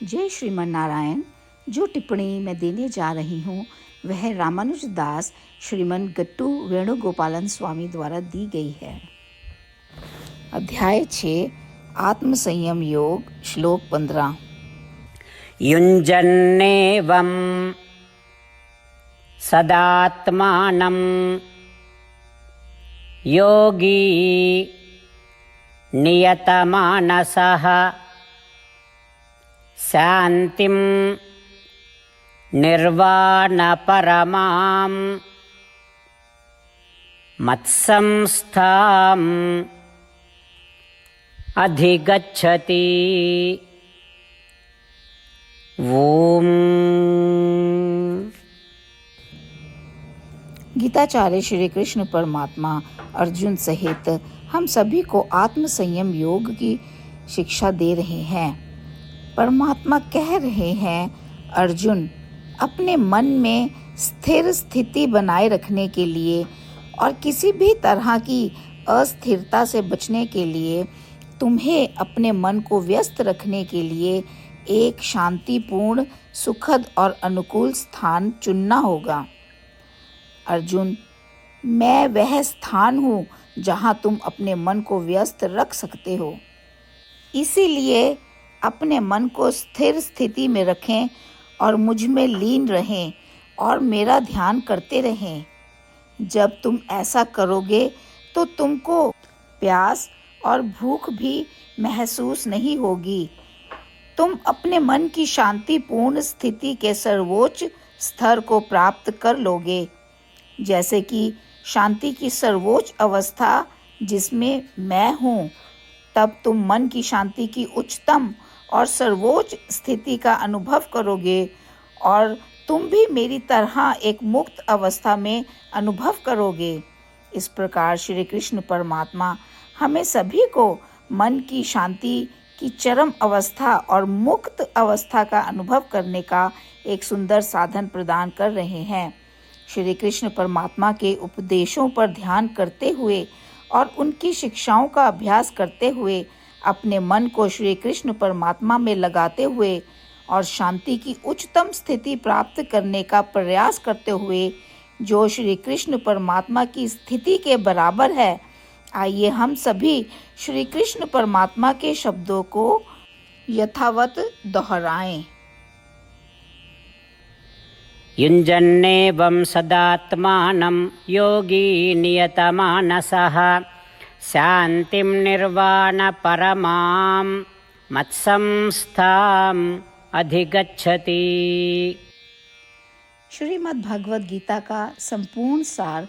जय श्रीमन नारायण। जो टिप्पणी मैं देने जा रही हूँ वह रामानुज दास श्रीमन गट्टू वेणुगोपालन स्वामी द्वारा दी गई है। अध्याय 6 आत्म संयम योग, श्लोक 15। युञ्जन्नेवं सदात्मानं योगी नियतमानसः शान्तिं निर्वाणपरमां मत्संस्थाम् अधिगच्छति। ओम। गीताचार्य श्री कृष्ण परमात्मा अर्जुन सहित हम सभी को आत्म संयम योग की शिक्षा दे रहे हैं। परमात्मा कह रहे हैं, अर्जुन, अपने मन में स्थिर स्थिति बनाए रखने के लिए और किसी भी तरह की अस्थिरता से बचने के लिए तुम्हें अपने मन को व्यस्त रखने के लिए एक शांतिपूर्ण, सुखद और अनुकूल स्थान चुनना होगा। अर्जुन, मैं वह स्थान हूँ जहाँ तुम अपने मन को व्यस्त रख सकते हो। इसीलिए अपने मन को स्थिर स्थिति में रखें और मुझ में लीन रहें और मेरा ध्यान करते रहें। जब तुम ऐसा करोगे तो तुमको प्यास और भूख भी महसूस नहीं होगी। तुम अपने मन की शांतिपूर्ण स्थिति के सर्वोच्च स्तर को प्राप्त कर लोगे, जैसे कि शांति की सर्वोच्च अवस्था जिसमें मैं हूँ। तब तुम मन की शांति की उच्चतम और सर्वोच्च स्थिति का अनुभव करोगे और तुम भी मेरी तरह एक मुक्त अवस्था में अनुभव करोगे। इस प्रकार श्री कृष्ण परमात्मा हमें सभी को मन की शांति की चरम अवस्था और मुक्त अवस्था का अनुभव करने का एक सुंदर साधन प्रदान कर रहे हैं। श्री कृष्ण परमात्मा के उपदेशों पर ध्यान करते हुए और उनकी शिक्षाओं का अभ्यास करते हुए अपने मन को श्री कृष्ण परमात्मा में लगाते हुए और शांति की उच्चतम स्थिति प्राप्त करने का प्रयास करते हुए जो श्री कृष्ण परमात्मा की स्थिति के बराबर है, आइए हम सभी श्री कृष्ण परमात्मा के शब्दों को यथावत दोहराएं। युञ्जन्नेवं सदात्मानं योगी नियतमानसः शान्तिं निर्वाणपरमां मत्संस्थाम् अधिगच्छति। श्रीमद् भगवद गीता का संपूर्ण सार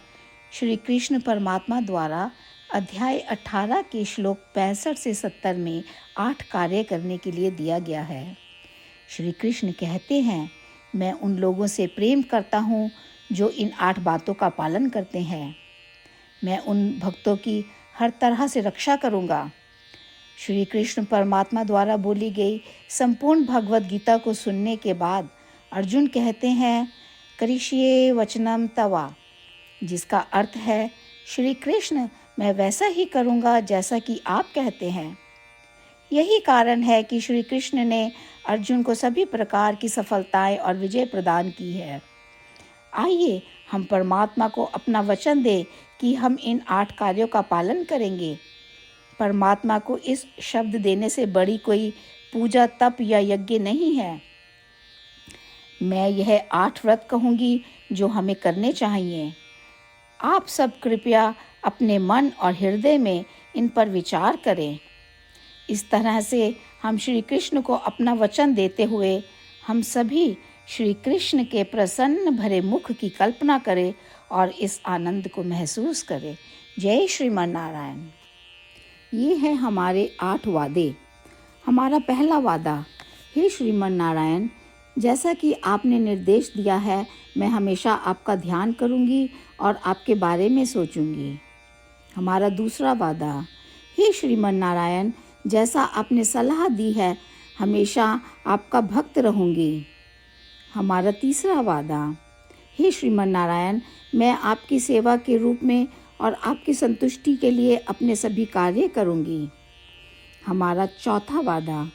श्री कृष्ण परमात्मा द्वारा अध्याय 18 के श्लोक 65 से 70 में 8 कार्य करने के लिए दिया गया है। श्री कृष्ण कहते हैं, मैं उन लोगों से प्रेम करता हूँ जो इन 8 बातों का पालन करते हैं। मैं उन भक्तों की हर तरह से रक्षा करूँगा। श्री कृष्ण परमात्मा द्वारा बोली गई संपूर्ण भगवद गीता को सुनने के बाद अर्जुन कहते हैं, करिष्ये वचनम तवा, जिसका अर्थ है, श्री कृष्ण, मैं वैसा ही करूँगा जैसा कि आप कहते हैं। यही कारण है कि श्री कृष्ण ने अर्जुन को सभी प्रकार की सफलताएं और विजय प्रदान की है। आइए हम परमात्मा को अपना वचन दें कि हम इन 8 कार्यों का पालन करेंगे। परमात्मा को इस शब्द देने से बड़ी कोई पूजा, तप या यज्ञ नहीं है। मैं यह 8 व्रत कहूँगी जो हमें करने चाहिए। आप सब कृपया अपने मन और हृदय में इन पर विचार करें। इस तरह से हम श्री कृष्ण को अपना वचन देते हुए हम सभी श्री कृष्ण के प्रसन्न भरे मुख की कल्पना करें और इस आनंद को महसूस करें। जय श्रीमन नारायण। ये हैं हमारे 8 वादे। हमारा पहला वादा, हे श्रीमन नारायण, जैसा कि आपने निर्देश दिया है, मैं हमेशा आपका ध्यान करूंगी और आपके बारे में सोचूंगी। हमारा दूसरा वादा, हे श्रीमन नारायण, जैसा आपने सलाह दी है, हमेशा आपका भक्त रहूंगी। हमारा तीसरा वादा, हे श्रीमन नारायण, मैं आपकी सेवा के रूप में और आपकी संतुष्टि के लिए अपने सभी कार्य करूंगी। हमारा चौथा वादा,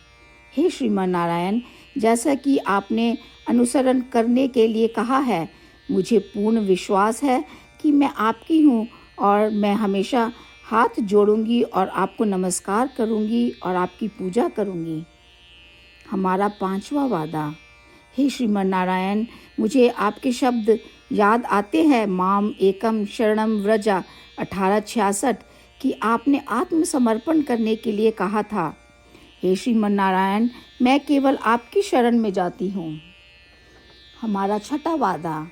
हे श्रीमन नारायण, जैसा कि आपने अनुसरण करने के लिए कहा है। मुझे पूर्ण विश्वास है कि मैं आपकी हूँ और मैं हमेशा हाथ जोड़ूंगी और आपको नमस्कार करूंगी और आपकी पूजा करूंगी। हमारा 5वां वादा। हे श्रीमन नारायण, मुझे आपके शब्द याद आते हैं, माम एकम शरणम व्रजा 1866, कि आपने आत्मसमर्पण करने के लिए कहा था। हे श्रीमन नारायण, मैं केवल आपकी शरण में जाती हूँ। हमारा 6वां वादा।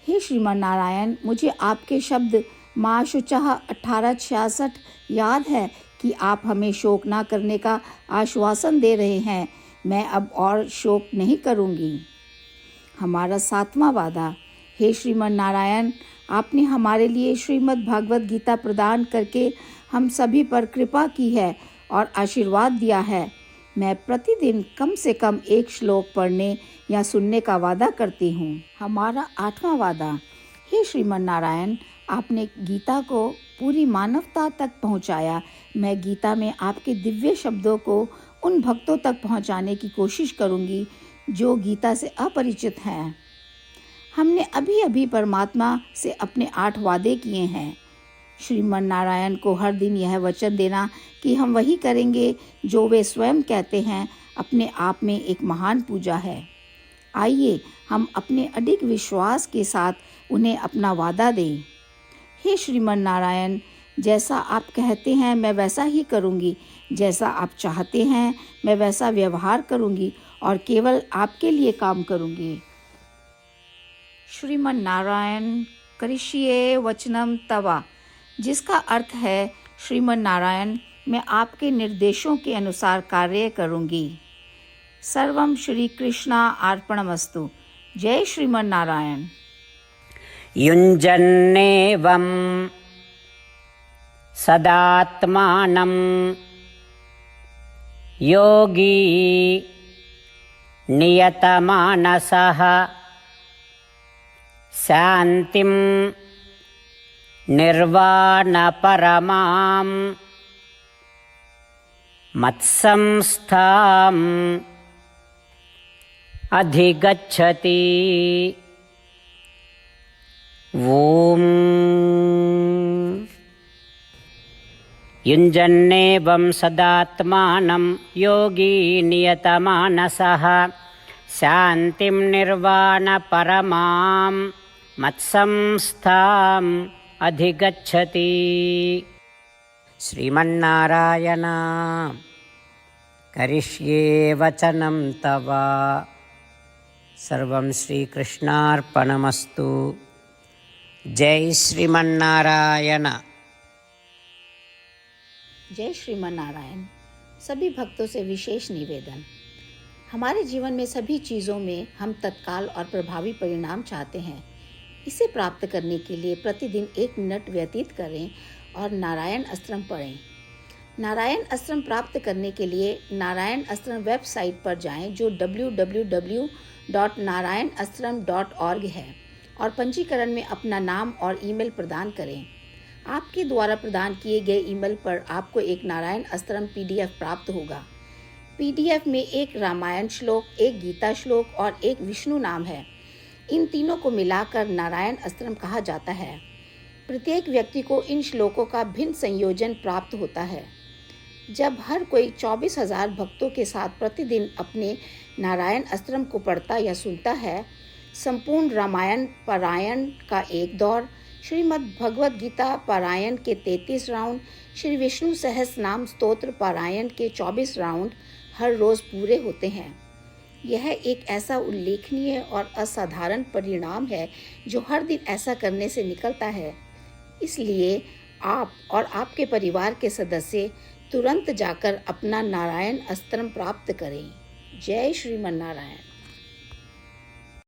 हे श्रीमन नारायण, मुझे आपके शब्द माँ शुचः 1866 याद है कि आप हमें शोक ना करने का आश्वासन दे रहे हैं। मैं अब और शोक नहीं करूँगी। हमारा 7वां वादा। हे श्रीमन नारायण, आपने हमारे लिए श्रीमद् भागवत गीता प्रदान करके हम सभी पर कृपा की है और आशीर्वाद दिया है। मैं प्रतिदिन कम से कम एक श्लोक पढ़ने या सुनने का वादा करती हूँ। हमारा 8वां वादा। हे श्रीमन नारायण, आपने गीता को पूरी मानवता तक पहुँचाया। मैं गीता में आपके दिव्य शब्दों को उन भक्तों तक पहुँचाने की कोशिश करूँगी जो गीता से अपरिचित हैं। हमने अभी अभी परमात्मा से अपने 8 वादे किए हैं। श्रीमन नारायण को हर दिन यह वचन देना कि हम वही करेंगे जो वे स्वयं कहते हैं, अपने आप में एक महान पूजा है। आइए हम अपने अडिग विश्वास के साथ उन्हें अपना वादा दें। हे श्रीमन नारायण, जैसा आप कहते हैं मैं वैसा ही करूँगी। जैसा आप चाहते हैं मैं वैसा व्यवहार करूँगी और केवल आपके लिए काम करूँगी। श्रीमन नारायण करिष्ये वचनम तवा, जिसका अर्थ है, श्रीमन नारायण, मैं आपके निर्देशों के अनुसार कार्य करूँगी। सर्वम श्री कृष्णा अर्पणमस्तु। जय श्रीमन नारायण। युञ्जन्नेवं सदात्मानं योगी नियतमानसः शान्तिं निर्वाणपरमां मत्संस्थाम् अधिगच्छति। ॐ युञ्जन्नेवं सदात्मानं योगी नियतमानसः शान्तिं निर्वाणपरमां मत्संस्थाम् अधिगच्छति। श्रीमन्नारायण करिष्ये वचनं तव। सर्वं श्रीकृष्णार्पणमस्तु। जय श्रीमन्नारायण। जय श्रीमन नारायण। सभी भक्तों से विशेष निवेदन। हमारे जीवन में सभी चीज़ों में हम तत्काल और प्रभावी परिणाम चाहते हैं। इसे प्राप्त करने के लिए प्रतिदिन 1 मिनट व्यतीत करें और नारायण अस्त्रम पढ़ें। नारायण अस्त्रम प्राप्त करने के लिए नारायण अस्त्रम वेबसाइट पर जाएं, जो www.narayanastram.org है, और पंजीकरण में अपना नाम और ईमेल प्रदान करें। आपके द्वारा प्रदान किए गए ईमेल पर आपको एक नारायण अस्त्रम PDF प्राप्त होगा। PDF में 1 रामायण श्लोक, 1 गीता श्लोक और 1 विष्णु नाम है। इन तीनों को मिलाकर नारायण अस्त्रम कहा जाता है। प्रत्येक व्यक्ति को इन श्लोकों का भिन्न संयोजन प्राप्त होता है। जब हर कोई 24,000 भक्तों के साथ प्रतिदिन अपने नारायण अस्त्रम को पढ़ता या सुनता है, संपूर्ण रामायण पारायण का 1 दौर, श्रीमद् भगवद गीता पारायण के 33 राउंड, श्री विष्णु सहस्त्र नाम स्तोत्र पारायण के 24 राउंड हर रोज़ पूरे होते हैं। यह एक ऐसा उल्लेखनीय और असाधारण परिणाम है जो हर दिन ऐसा करने से निकलता है। इसलिए आप और आपके परिवार के सदस्य तुरंत जाकर अपना नारायण अस्त्रम प्राप्त करें। जय श्रीमन नारायण।